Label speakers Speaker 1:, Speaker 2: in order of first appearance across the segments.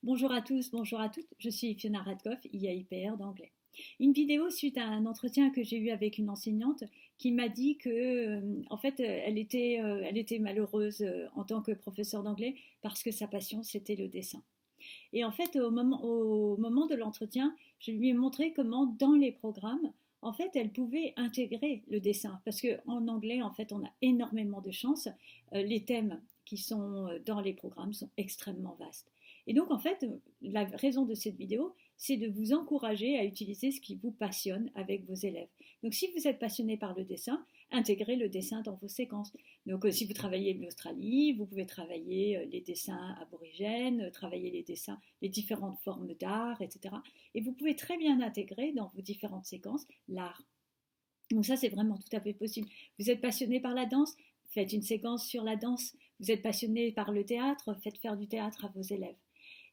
Speaker 1: Bonjour à tous, bonjour à toutes, je suis Fiona Radkoff, IAIPR d'anglais. Une vidéo suite à un entretien que j'ai eu avec une enseignante qui m'a dit que, en fait, elle était malheureuse en tant que professeure d'anglais parce que sa passion c'était le dessin. Et en fait, au moment de l'entretien, je lui ai montré comment, dans les programmes, en fait, elle pouvait intégrer le dessin. Parce qu'en anglais, en fait, on a énormément de chance. Les thèmes qui sont dans les programmes sont extrêmement vastes. Et donc, en fait, la raison de cette vidéo, c'est de vous encourager à utiliser ce qui vous passionne avec vos élèves. Donc, si vous êtes passionné par le dessin, intégrez le dessin dans vos séquences. Donc, si vous travaillez l'Australie, vous pouvez travailler les dessins aborigènes, travailler les dessins, les différentes formes d'art, etc. Et vous pouvez très bien intégrer dans vos différentes séquences l'art. Donc ça, c'est vraiment tout à fait possible. Vous êtes passionné par la danse, faites une séquence sur la danse. Vous êtes passionné par le théâtre, faites faire du théâtre à vos élèves.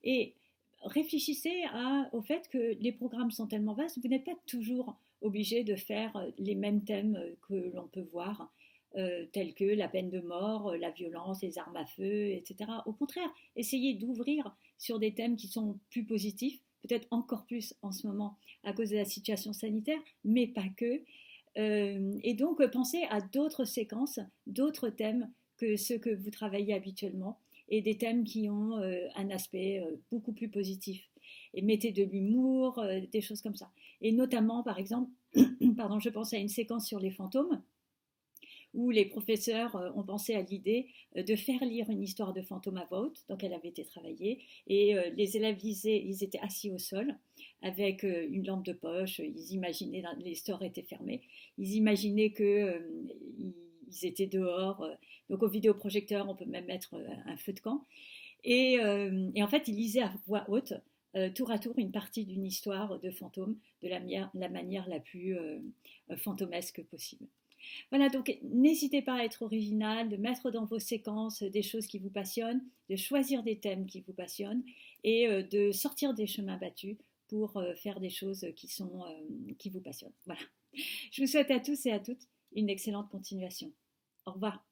Speaker 1: Et réfléchissez au fait que les programmes sont tellement vastes, vous n'êtes pas toujours obligé de faire les mêmes thèmes que l'on peut voir, tels que la peine de mort, la violence, les armes à feu, etc. Au contraire, essayez d'ouvrir sur des thèmes qui sont plus positifs, peut-être encore plus en ce moment à cause de la situation sanitaire, mais pas que. Et donc, pensez à d'autres séquences, d'autres thèmes que ceux que vous travaillez habituellement et des thèmes qui ont un aspect beaucoup plus positif. Et mettez de l'humour, des choses comme ça. Et notamment, par exemple, pardon, je pense à une séquence sur les fantômes où les professeurs ont pensé à l'idée de faire lire une histoire de fantôme à voix haute, donc elle avait été travaillée, et les élèves lisaient, ils étaient assis au sol avec une lampe de poche, ils imaginaient, les stores étaient fermés, ils imaginaient qu'ils étaient dehors, donc au vidéoprojecteur on peut même mettre un feu de camp, et en fait ils lisaient à voix haute tour à tour une partie d'une histoire de fantôme de la manière la plus fantomesque possible. Voilà, donc n'hésitez pas à être original, de mettre dans vos séquences des choses qui vous passionnent, de choisir des thèmes qui vous passionnent et de sortir des chemins battus pour faire des choses qui vous passionnent. Voilà. Je vous souhaite à tous et à toutes une excellente continuation. Au revoir.